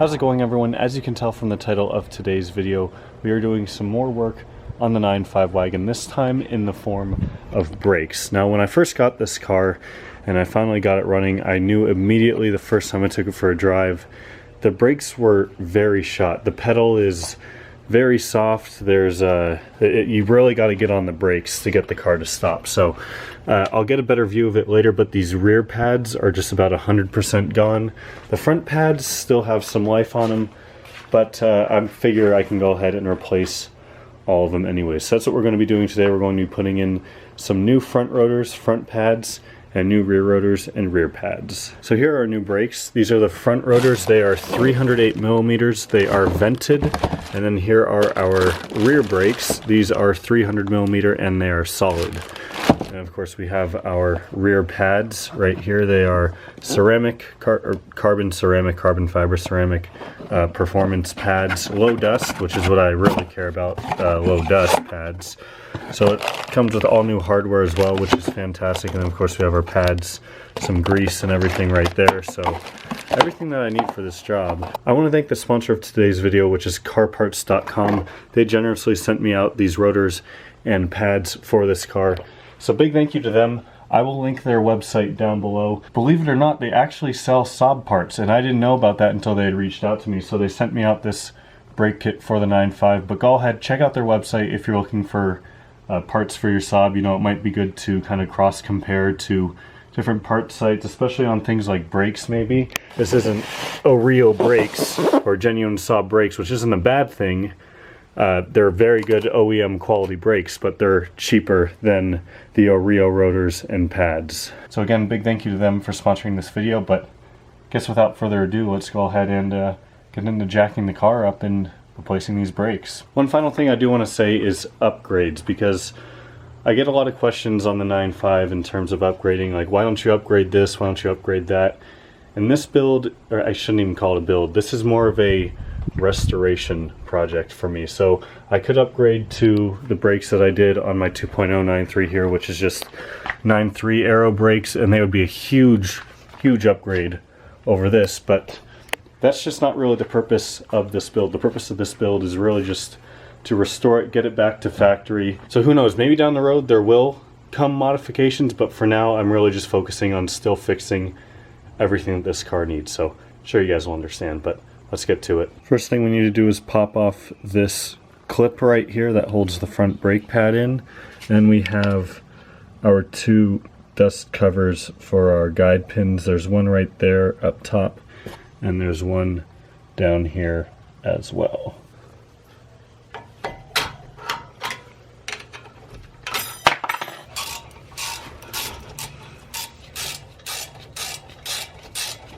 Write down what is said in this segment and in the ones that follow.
How's it going, everyone? As you can tell from the title of today's video, we are doing some more work on the 9.5 wagon, this time in the form of brakes. Now, when I first got this car and I finally got it running, I knew immediately the first time I took it for a drive, the brakes were very shot. The pedal is very soft. You really got to get on the brakes to get the car to stop. So I'll get a better view of it later, but these rear pads are just about 100% gone. The front pads still have some life on them, but I figure I can go ahead and replace all of them anyway. So that's what we're going to be doing today. We're going to be putting in some new front rotors, front pads, and new rear rotors and rear pads. So here are our new brakes. These are the front rotors. They are 308 millimeters. They are vented. And then here are our rear brakes. These are 300 millimeter and they are solid. And of course we have our rear pads right here. They are ceramic, carbon fiber ceramic performance pads. Low dust, which is what I really care about, low dust pads. So it comes with all new hardware as well, which is fantastic. And then of course we have our pads, some grease and everything right there. So everything that I need for this job. I want to thank the sponsor of today's video, which is carparts.com. They generously sent me out these rotors and pads for this car. So big thank you to them. I will link their website down below. Believe it or not, they actually sell Saab parts, and I didn't know about that until they had reached out to me. So they sent me out this brake kit for the 9.5, but go ahead, check out their website if you're looking for parts for your Saab. You know, it might be good to kind of cross compare to different part sites, especially on things like brakes maybe. This isn't Oreo brakes or genuine Saab brakes, which isn't a bad thing. They're very good OEM quality brakes, but they're cheaper than the Oreo rotors and pads. So again, big thank you to them for sponsoring this video, but I guess without further ado, let's go ahead and get into jacking the car up and replacing these brakes. One final thing I do want to say is upgrades, because I get a lot of questions on the 9.5 in terms of upgrading, like why don't you upgrade this, why don't you upgrade that? And this build, or I shouldn't even call it a build, this is more of a restoration project for me. So I could upgrade to the brakes that I did on my 2.0 9.3 here, which is just 9.3 aero brakes, and they would be a huge upgrade over this, but that's just not really the purpose of this build. The purpose of this build is really just to restore it, get it back to factory. So who knows, maybe down the road there will come modifications, but for now I'm really just focusing on still fixing everything that this car needs. So I'm sure you guys will understand, but let's get to it. First thing we need to do is pop off this clip right here that holds the front brake pad in. Then we have our two dust covers for our guide pins. There's one right there up top, and there's one down here as well.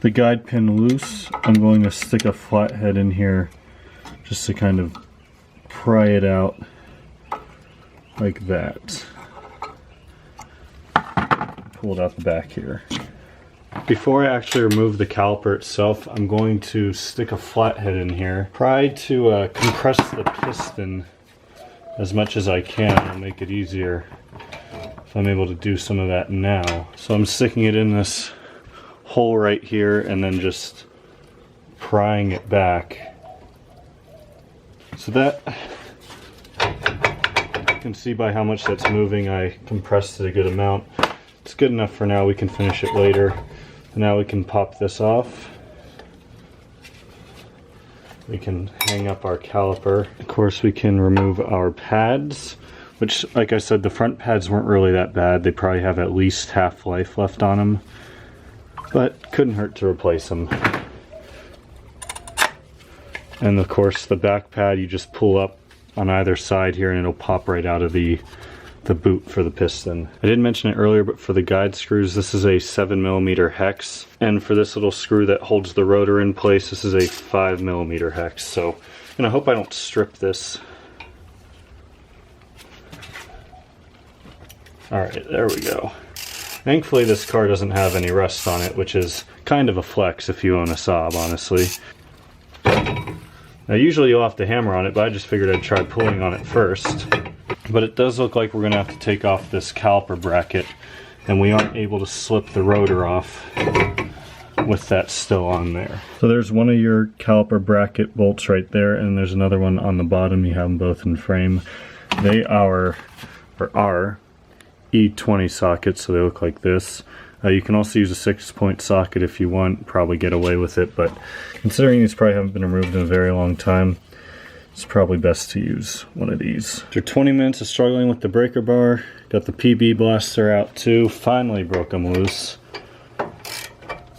The guide pin loose, I'm going to stick a flathead in here just to kind of pry it out like that. Pull it out the back here. Before I actually remove the caliper itself, I'm going to stick a flathead in here. Try to compress the piston as much as I can. It'll make it easier if I'm able to do some of that now. So I'm sticking it in this hole right here and then just prying it back. So that, you can see by how much that's moving, I compressed it a good amount. It's good enough for now. We can finish it later. Now we can pop this off. We can hang up our caliper. Of course, we can remove our pads, which, like I said, the front pads weren't really that bad. They probably have at least half life left on them, but couldn't hurt to replace them. And of course, the back pad you just pull up on either side here and it'll pop right out of the boot for the piston. I didn't mention it earlier, but for the guide screws, this is a 7mm hex, and for this little screw that holds the rotor in place, this is a 5mm hex. So, and I hope I don't strip this. Alright, there we go. Thankfully this car doesn't have any rust on it, which is kind of a flex if you own a Saab, honestly. Now usually you'll have to hammer on it, but I just figured I'd try pulling on it first. But it does look like we're going to have to take off this caliper bracket, and we aren't able to slip the rotor off with that still on there. So there's one of your caliper bracket bolts right there, and there's another one on the bottom. You have them both in frame. They are E20 sockets, so they look like this. You can also use a 6-point socket if you want, probably get away with it, but considering these probably haven't been removed in a very long time, it's probably best to use one of these. After 20 minutes of struggling with the breaker bar, got the PB blaster out too, finally broke them loose.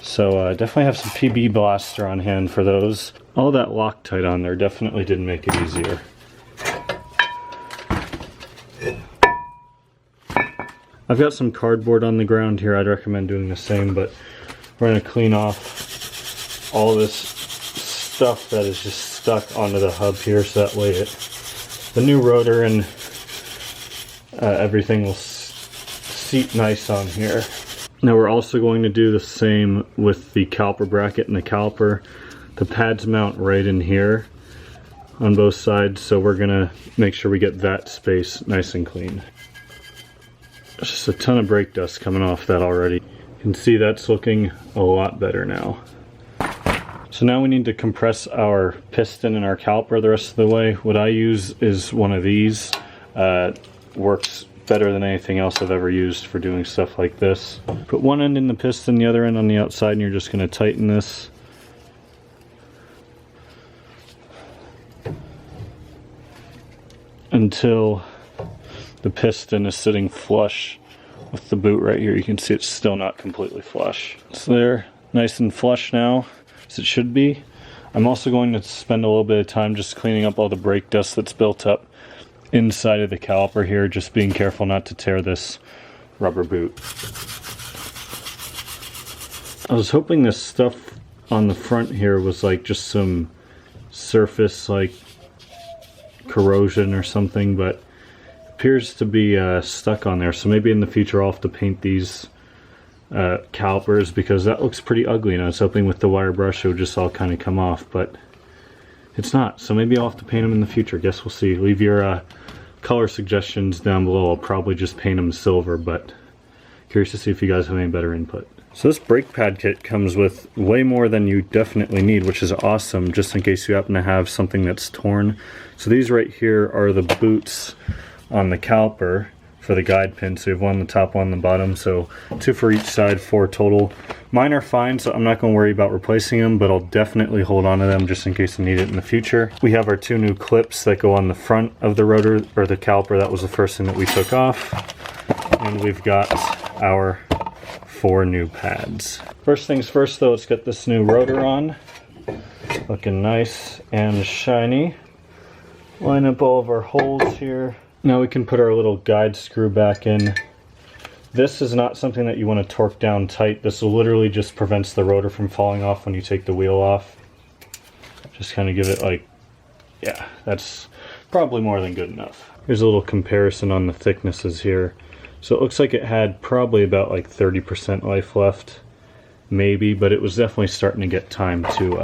So definitely have some PB blaster on hand for those. All that Loctite on there definitely didn't make it easier. I've got some cardboard on the ground here. I'd recommend doing the same, but we're going to clean off all this stuff that is just stuck onto the hub here, so that way the new rotor and everything will seat nice on here. Now we're also going to do the same with the caliper bracket and the caliper. The pads mount right in here on both sides, so we're going to make sure we get that space nice and clean. There's just a ton of brake dust coming off that already. You can see that's looking a lot better now. So now we need to compress our piston and our caliper the rest of the way. What I use is one of these. Works better than anything else I've ever used for doing stuff like this. Put one end in the piston, the other end on the outside, and you're just going to tighten this. Until the piston is sitting flush with the boot right here. You can see it's still not completely flush. So they're nice and flush now, as it should be. I'm also going to spend a little bit of time just cleaning up all the brake dust that's built up inside of the caliper here, just being careful not to tear this rubber boot. I was hoping this stuff on the front here was like just some surface like corrosion or something, but appears to be stuck on there, so maybe in the future I'll have to paint these calipers, because that looks pretty ugly, and I was hoping with the wire brush it would just all kind of come off, but it's not, so maybe I'll have to paint them in the future. Guess we'll see. Leave your color suggestions down below. I'll probably just paint them silver, but curious to see if you guys have any better input. So this brake pad kit comes with way more than you definitely need, which is awesome, just in case you happen to have something that's torn. So these right here are the boots on the caliper for the guide pin. So you have one on the top, one on the bottom, so 2 for each side, 4 total. Mine are fine, so I'm not going to worry about replacing them, but I'll definitely hold on to them just in case I need it in the future. We have our 2 new clips that go on the front of the rotor, or the caliper. That was the first thing that we took off. And we've got our 4 new pads. First things first though, let's get this new rotor on. Looking nice and shiny. Line up all of our holes here. Now we can put our little guide screw back in. This is not something that you want to torque down tight. This literally just prevents the rotor from falling off when you take the wheel off. Just kind of give it like, yeah, that's probably more than good enough. Here's a little comparison on the thicknesses here. So it looks like it had probably about like 30% life left, maybe, but it was definitely starting to get time to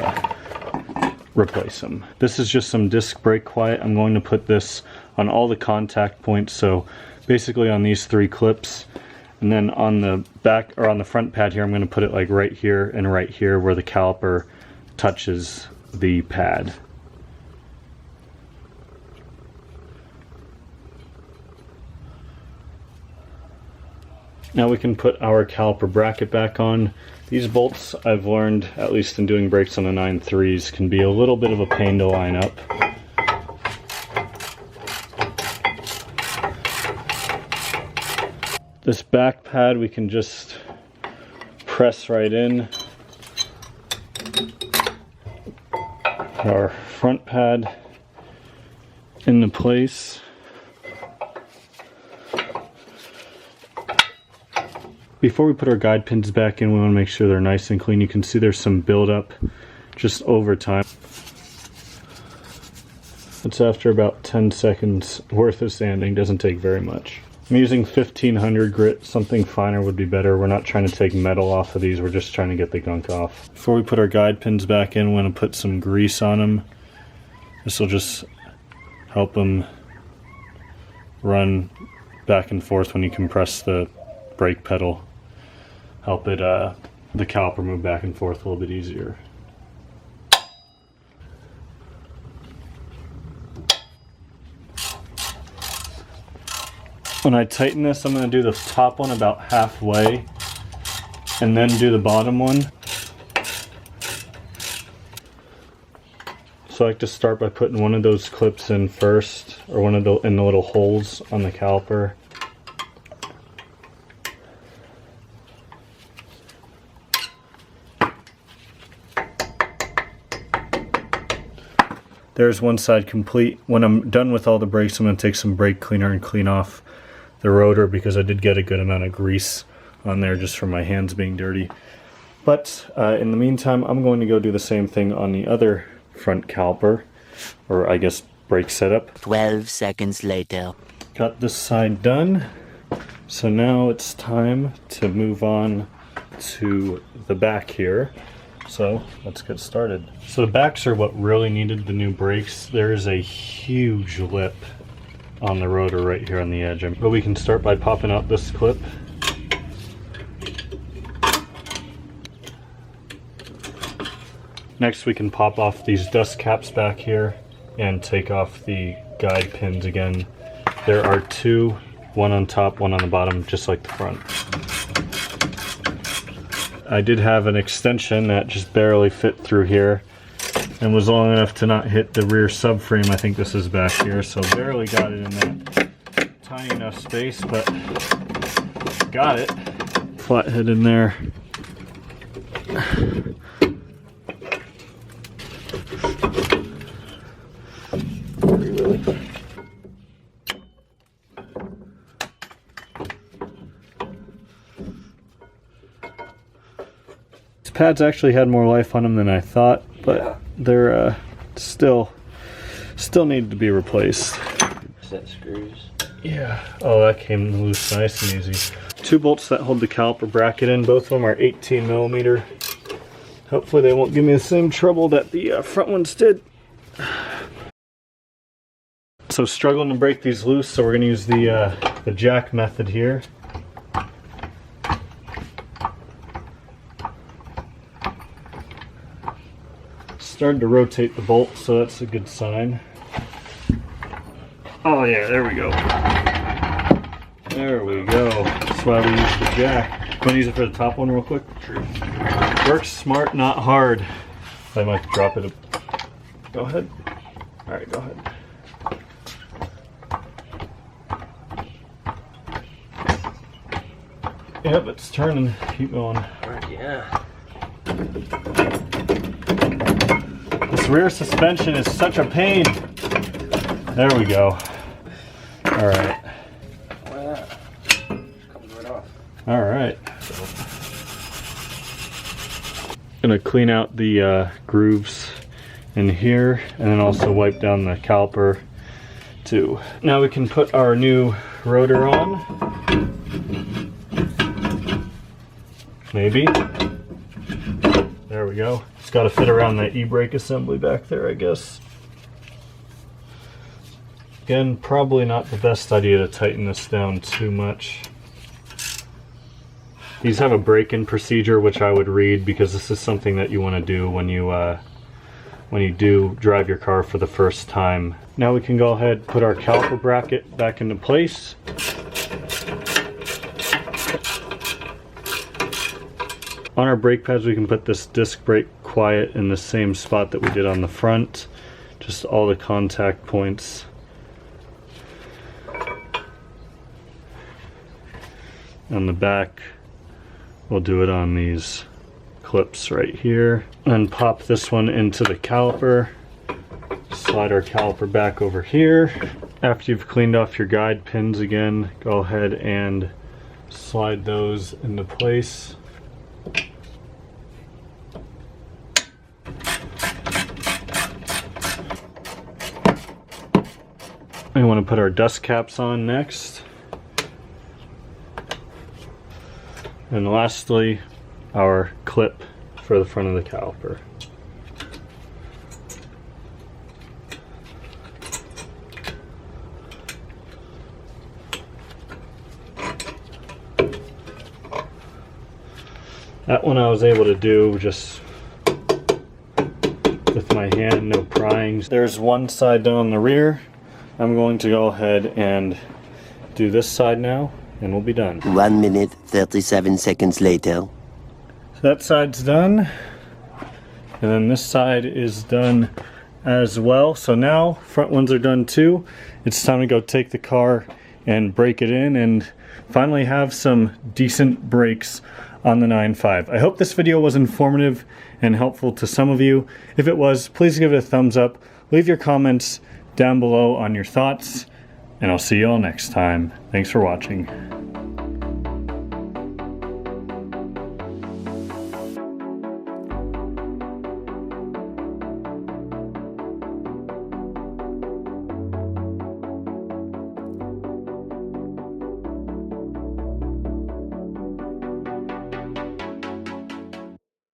replace them. This is just some disc brake quiet. I'm going to put this on all the contact points, so basically on these 3 clips, and then on the back or on the front pad here I'm going to put it like right here and right here where the caliper touches the pad. Now we can put our caliper bracket back on. These bolts, I've learned, at least in doing brakes on the 9.3s, can be a little bit of a pain to line up. This back pad we can just press right in. Our front pad into place. Before we put our guide pins back in, we want to make sure they're nice and clean. You can see there's some buildup just over time. It's after about 10 seconds worth of sanding. Doesn't take very much. I'm using 1500 grit. Something finer would be better. We're not trying to take metal off of these. We're just trying to get the gunk off. Before we put our guide pins back in, we want to put some grease on them. This will just help them run back and forth when you compress the brake pedal. Help it the caliper move back and forth a little bit easier. When I tighten this, I'm going to do the top one about halfway and then do the bottom one. So I like to start by putting one of those clips in first, or one of the in the little holes on the caliper. There's one side complete. When I'm done with all the brakes, I'm going to take some brake cleaner and clean off the rotor, because I did get a good amount of grease on there just from my hands being dirty. But in the meantime, I'm going to go do the same thing on the other front caliper, or I guess brake setup. 12 seconds later. Got this side done. So now it's time to move on to the back here. So let's get started. So the backs are what really needed the new brakes. There is a huge lip on the rotor right here on the edge. But we can start by popping out this clip. Next we can pop off these dust caps back here and take off the guide pins again. There are two, one on top, one on the bottom, just like the front. I did have an extension that just barely fit through here and was long enough to not hit the rear subframe. I think this is back here, so barely got it in that tiny enough space, but got it. Flathead in there. These pads actually had more life on them than I thought, but they're still need to be replaced. Set screws. Yeah. Oh, that came loose nice and easy. Two bolts that hold the caliper bracket in. Both of them are 18 millimeter. Hopefully they won't give me the same trouble that the front ones did. So struggling to break these loose, so we're going to use the jack method here. Started to rotate the bolt, so that's a good sign. Oh yeah, there we go. There we go. That's why we use the jack. Want to use it for the top one real quick? Sure. Works smart, not hard. I might drop it. Go ahead. All right, go ahead. Yep, it's turning. Keep going. Yeah. This rear suspension is such a pain. There we go. All right. Comes right off. All right. Gonna clean out the grooves in here, and then also wipe down the caliper too. Now we can put our new rotor on. Maybe. There we go. It's got to fit around that e-brake assembly back there, I guess. Again, probably not the best idea to tighten this down too much. These have a break-in procedure, which I would read, because this is something that you want to do when you do drive your car for the first time. Now we can go ahead and put our caliper bracket back into place. On our brake pads, we can put this disc brake quiet in the same spot that we did on the front. Just all the contact points. On the back, we'll do it on these clips right here. And pop this one into the caliper. Slide our caliper back over here. After you've cleaned off your guide pins again, go ahead and slide those into place. We want to put our dust caps on next. And lastly, our clip for the front of the caliper. That one I was able to do just with my hand, no prying. There's one side done on the rear. I'm going to go ahead and do this side now, and we'll be done. 1 minute, 37 seconds later. So that side's done, and then this side is done as well. So now front ones are done too. It's time to go take the car and break it in and finally have some decent brakes on the 9.5. I hope this video was informative and helpful to some of you. If it was, please give it a thumbs up. Leave your comments down below on your thoughts, and I'll see you all next time. Thanks for watching.